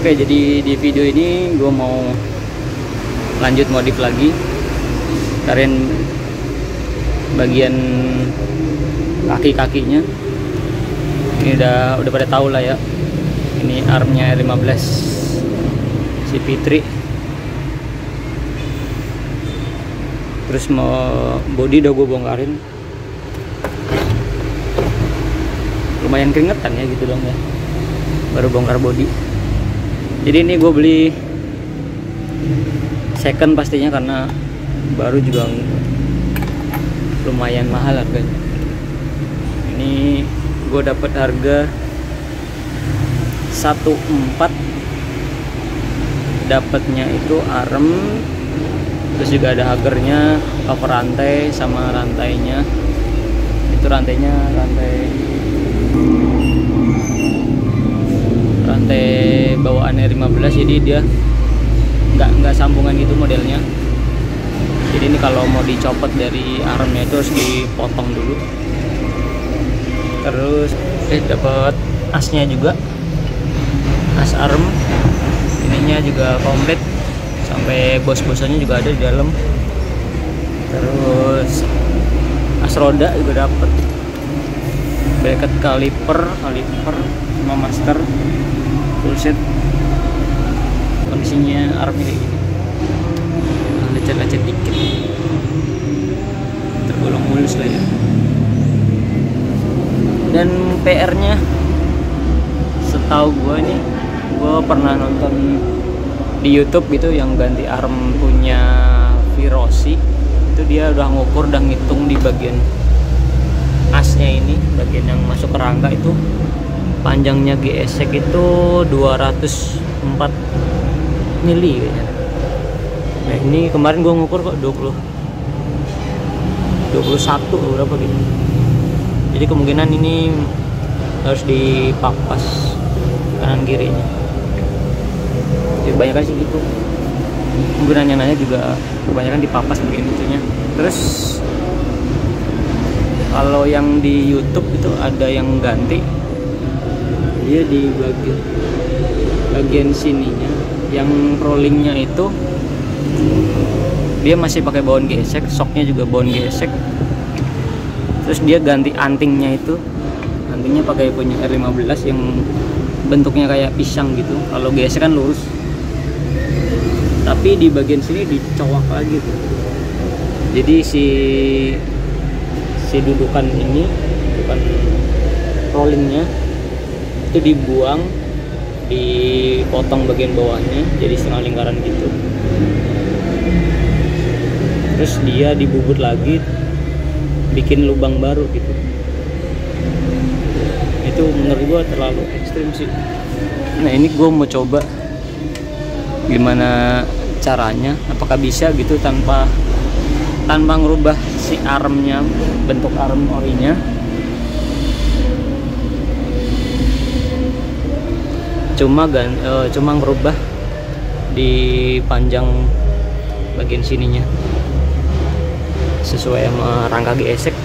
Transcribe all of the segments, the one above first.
Oke, jadi di video ini gue mau lanjut modif lagi. Kalian bagian kaki-kakinya ini udah pada tahu lah ya. Ini armnya R15 si Fitri. Terus mau body udah gue bongkarin. Lumayan keringetan ya gitu dong ya, baru bongkar body. Jadi ini gue beli second pastinya, karena baru juga lumayan mahal harganya. Ini gue dapat harga 1.4, dapatnya itu arm, terus juga ada hagernya, cover rantai sama rantainya. Itu rantainya rantai bawaan R15, jadi dia nggak sambungan gitu modelnya. Jadi ini kalau mau dicopot dari armnya itu harus dipotong dulu. Terus dapat asnya juga, as arm, ininya juga komplit sampai bos-bosannya juga ada di dalam. Terus as roda juga dapat, bracket kaliper sama master full set. Kondisinya armnya kayak gini, lecet-lecet dikit, tergolong mulus lah ya. Dan PR nya setahu gue nih, gue pernah nonton di YouTube gitu yang ganti arm punya Virosi. Itu dia udah ngukur, udah ngitung di bagian asnya ini, bagian yang masuk ke rangka itu panjangnya gesek itu 204 mili kayaknya. Nah ini kemarin gue ngukur kok 21 berapa gitu. Jadi kemungkinan ini harus dipapas kanan kirinya. Jadi kebanyakan sih gitu. Nanya juga kebanyakan dipapas begini itunya. Terus kalau yang di YouTube itu ada yang ganti, dia di bagian sininya, yang rollingnya itu dia masih pakai bawaan gesek, shocknya juga bawaan gesek. Terus dia ganti antingnya itu, antingnya pakai punya R15 yang bentuknya kayak pisang gitu. Kalau gesek kan lurus, tapi di bagian sini dicowak lagi tuh. Jadi si dudukan ini, dudukan rollingnya itu dibuang, dipotong bagian bawahnya jadi setengah lingkaran gitu. Terus dia dibubut lagi, bikin lubang baru gitu. Itu menurut gua terlalu ekstrim sih. Nah ini gua mau coba gimana caranya, apakah bisa gitu tanpa ngerubah si armnya, bentuk arm orinya. Cuma ngerubah di panjang bagian sininya sesuai sama rangka gesek.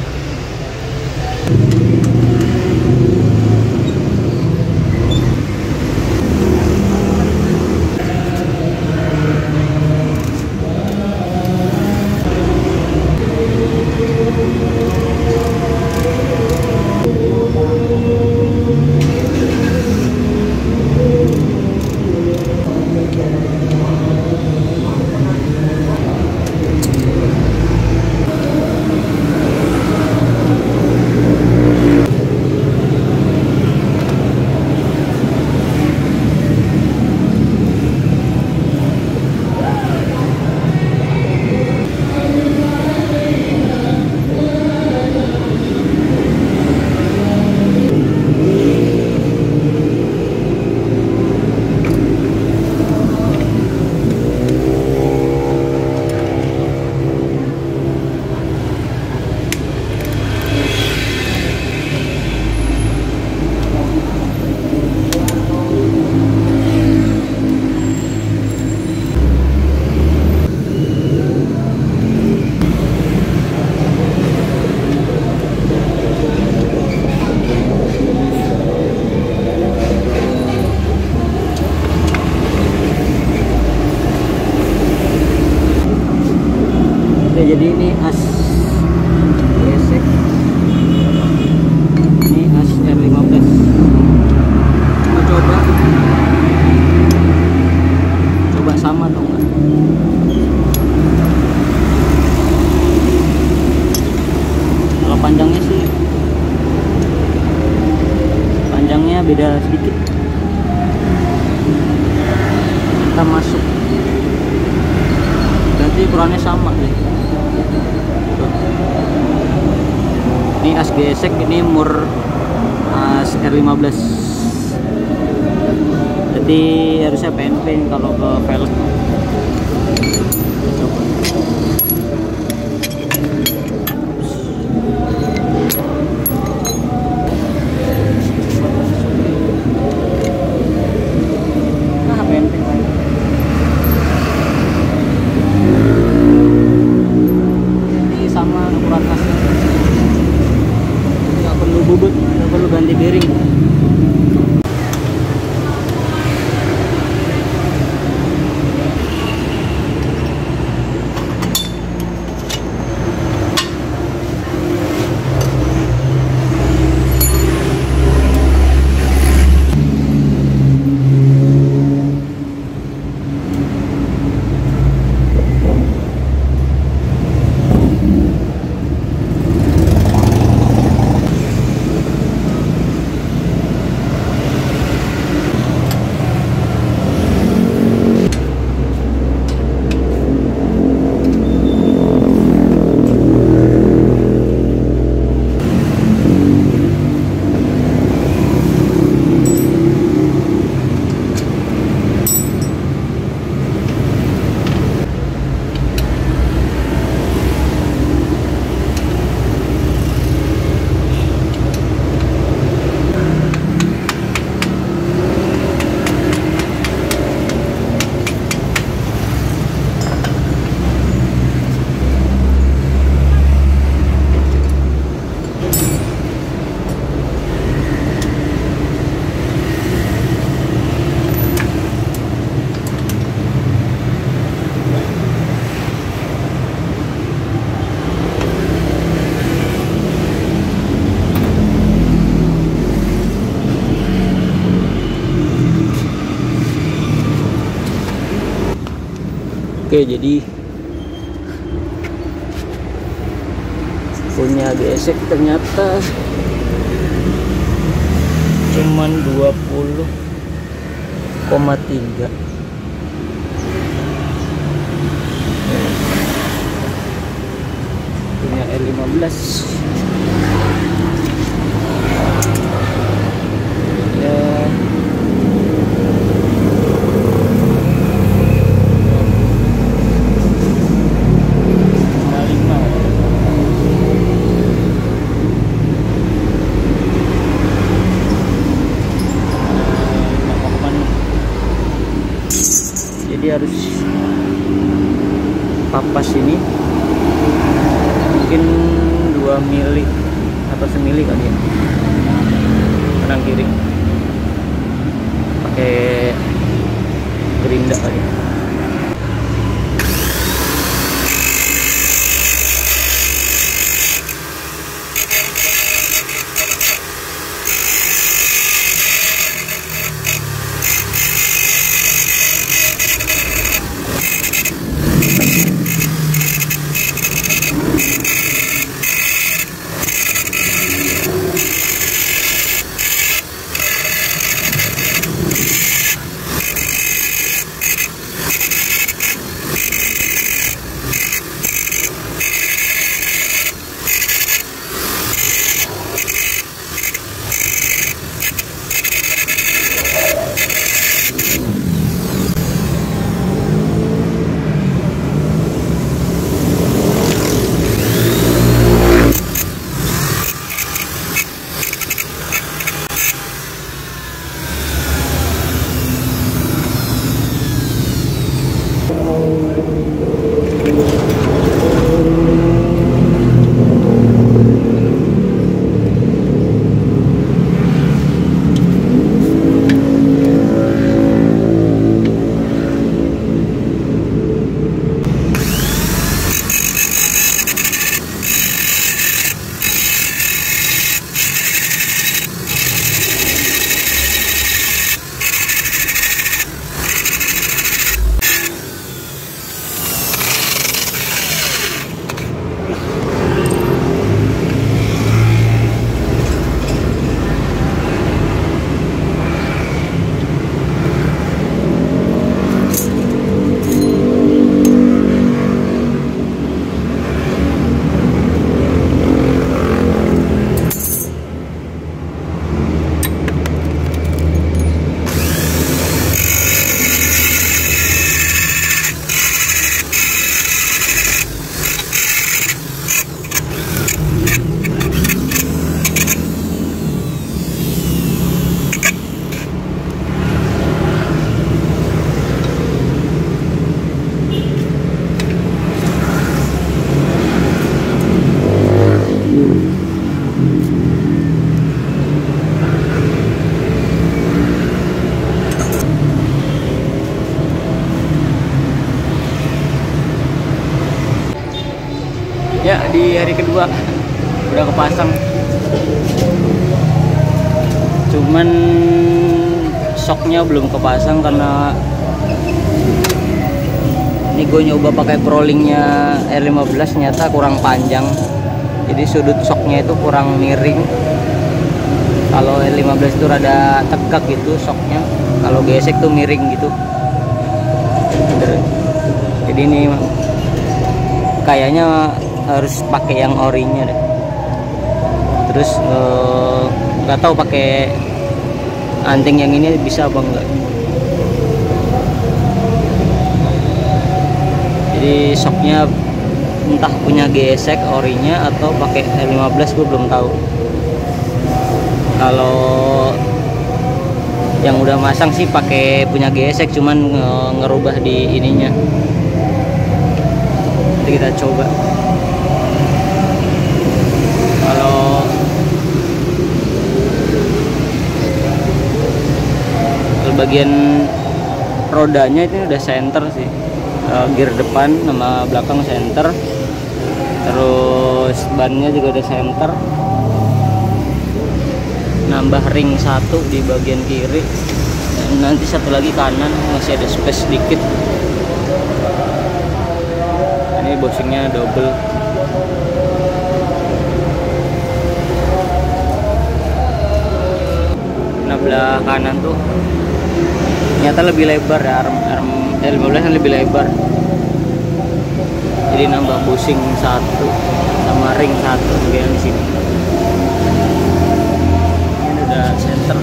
Oke, jadi ini as gesek, ini as R15. Coba sama atau enggak. Kalau panjangnya sih, panjangnya beda sedikit. Kita masuk, berarti ukurannya sama deh. Ini as gesek, ini mur as R15. Jadi harusnya PNP kalau ke velg. Coba. Nah, PNP. Ini sama ukuran asnya. Nggak perlu bubut, nggak perlu ganti bearing. Oke, jadi punya gesek ternyata cuman 20,3. Punya R15 ya. Jadi harus papas ini mungkin 2 mili atau 1 mili kali ya, kanan kiri pakai gerinda kali ya. Ya, di hari kedua udah kepasang. Cuman shocknya belum kepasang karena ini gue nyoba pakai prolingnya R15, ternyata kurang panjang. Jadi sudut shocknya itu kurang miring. Kalau R15 itu rada tegak gitu shocknya. Kalau gesek tuh miring gitu. Jadi ini kayaknya harus pakai yang orinya deh. Terus nggak tahu pakai anting yang ini bisa apa enggak. Jadi shocknya entah punya gesek orinya atau pakai R15, gue belum tahu. Kalau yang udah masang sih pakai punya gesek, cuman ngerubah di ininya. Nanti kita coba. Kalau bagian rodanya itu udah center sih, gear depan sama belakang center, terus bannya juga udah center, nambah ring satu di bagian kiri dan nanti satu lagi kanan, masih ada space sedikit. Ini bushingnya double. Nah, belah kanan tuh ternyata lebih lebar ya, arm L15 kan lebih lebar, jadi nambah bushing satu sama ring satu bagian di sini. Ini udah center.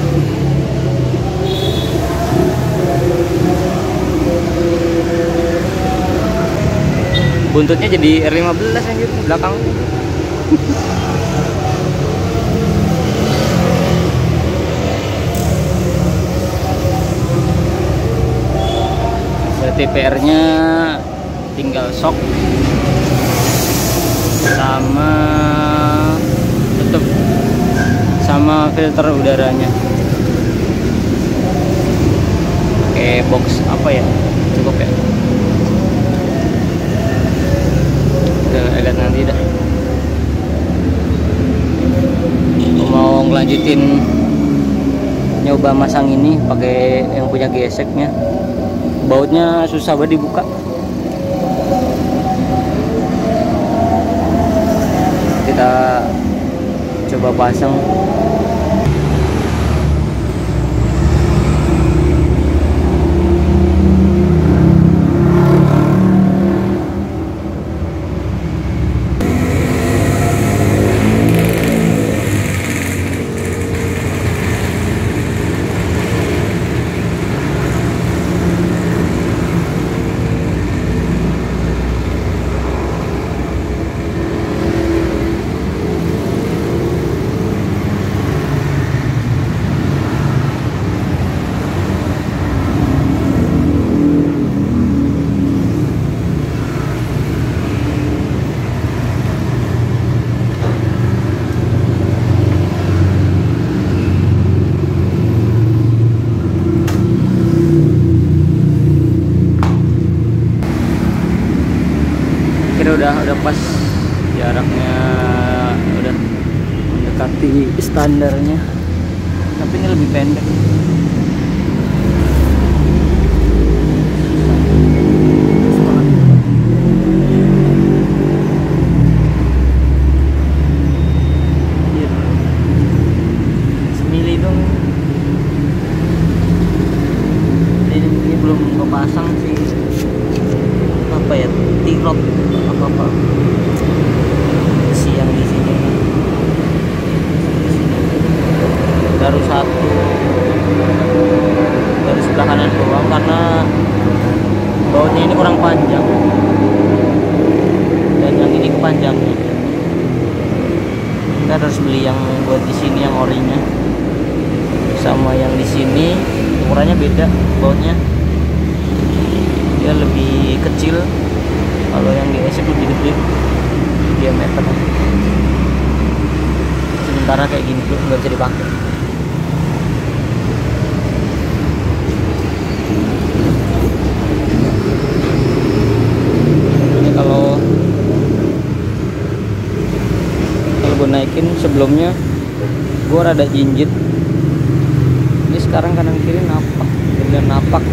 Buntutnya jadi R15 anjir belakang. PR-nya tinggal shock sama tutup sama filter udaranya. Pakai box apa ya, cukup ya, udah agak nanti dah. Mau ngelanjutin nyoba masang ini pakai yang punya geseknya. Bautnya susah banget dibuka. Kita coba pasang. Udah pas jaraknya, udah mendekati standarnya, tapi ini lebih pendek. Semili dong. Ini belum kepasang sih, apa ya, tirot apa siang di sini baru satu, dari sebelah kanan doang karena bautnya ini kurang panjang dan yang ini kepanjangnya. Kita harus beli yang buat di sini yang orinya, sama yang di sini ukurannya beda bautnya, dia lebih kecil. Kalau yang di esek lebih gede diameter. Sementara kayak gini tuh nggak bisa dipakai. Ini kalau sebelumnya gue rada jinjit, ini sekarang kanan kiri napak, dan napak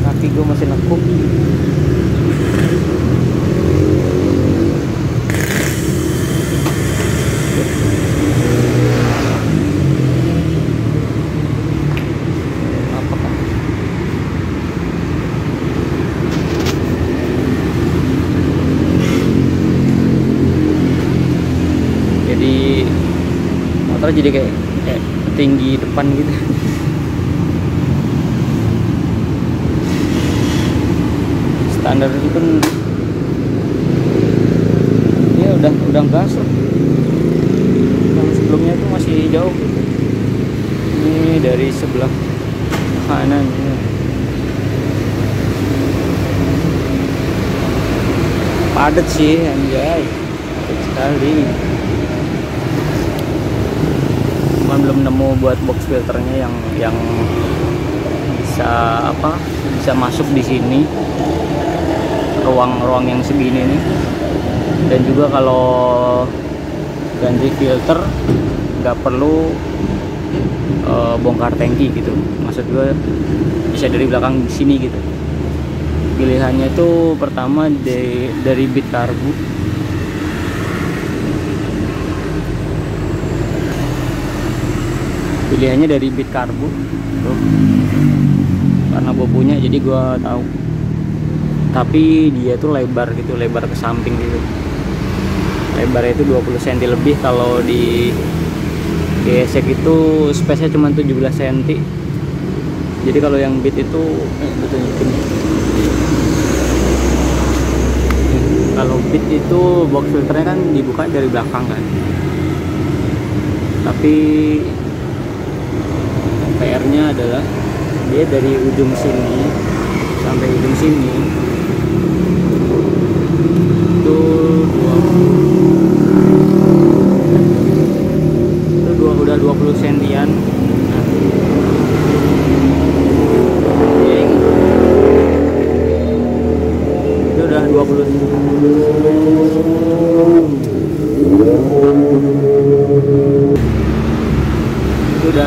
kaki gue masih nekuk. Motor jadi kayak tinggi depan gitu. Standar itu pun ya udah gas loh. Yang sebelumnya itu masih jauh gitu. Ini dari sebelah kanan ya. Padat sih anjay, padat sekali. Cuman belum nemu buat box filternya yang bisa masuk di sini, ruang yang segini nih. Dan juga kalau ganti filter nggak perlu bongkar tangki gitu, maksud gue bisa dari belakang di sini gitu. Pilihannya itu pertama dari Bit Carbu. Pilihannya dari Bit Carbu tuh, karena gue punya jadi gue tahu. Tapi dia tuh lebar gitu, lebar ke samping gitu. Lebarnya itu 20 cm lebih. Kalau di gesek itu space-nya cuma 17 cm. Jadi kalau yang Bit itu betul. Kalau Bit itu box filternya kan dibuka dari belakang kan. Tapi PR-nya adalah dia dari ujung sini sampai ujung sini itu udah 20 sentian. Nah, itu udah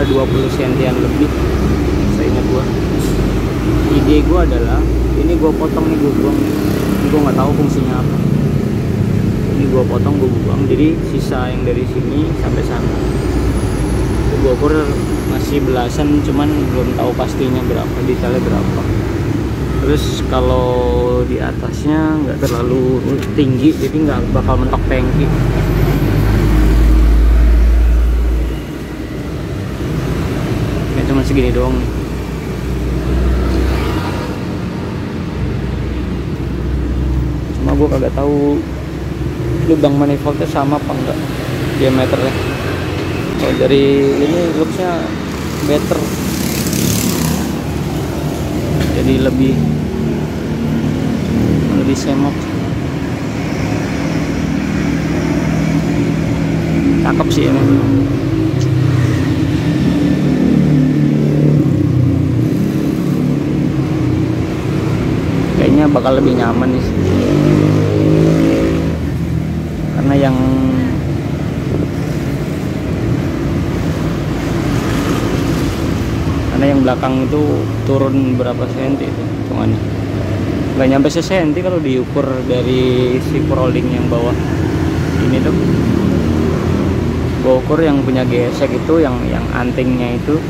20 sentian lebih, seingat gua. Ide gua adalah ini gua potong nih, gua buang. Ini gua nggak tahu fungsinya apa. Ini gua potong, gua buang. Jadi sisa yang dari sini sampai sana gua ukur masih belasan, cuman belum tahu pastinya berapa, detailnya berapa. Terus kalau di atasnya nggak terlalu tinggi, jadi nggak bakal mentok tangki. Cuma segini doang nih. Cuma gue kagak tahu lubang manifoldnya sama apa enggak diameternya. Kalau dari ini looksnya better, jadi lebih semok. Cakep sih emang. Kayaknya bakal lebih nyaman nih, karena yang belakang itu turun berapa senti itu hitungannya, nggak nyampe sesenti kalau diukur dari si rolling yang bawah ini tuh. Gue ukur yang punya gesek itu, yang antingnya itu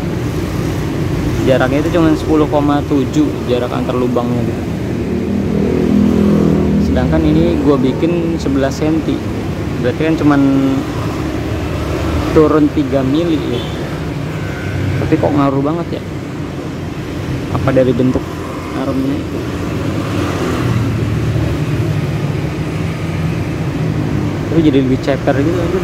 jaraknya itu cuma 10,7 jarak antar lubangnya gitu. Sedangkan ini gue bikin 11 cm, berarti kan cuman turun 3 mili ya. Tapi kok ngaruh banget ya, apa dari bentuk armnya itu. Tapi jadi lebih ceper gitu aja.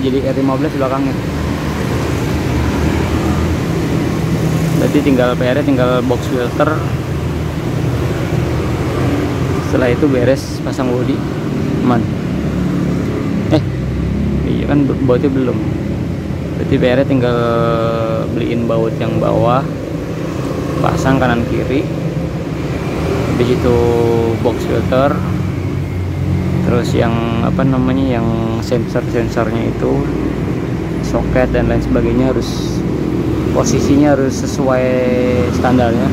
Jadi R15 belakangnya. Berarti tinggal PR, tinggal box filter. Setelah itu beres pasang bodi, aman. Iya kan bautnya belum. Berarti PR tinggal beliin baut yang bawah, pasang kanan kiri, habis itu box filter, terus yang apa namanya, yang sensornya itu, soket dan lain sebagainya, harus posisinya harus sesuai standarnya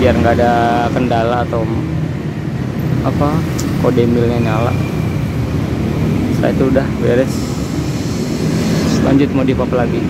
biar nggak ada kendala atau apa kode milnya nyala. Setelah itu udah beres, lanjut modif apa lagi.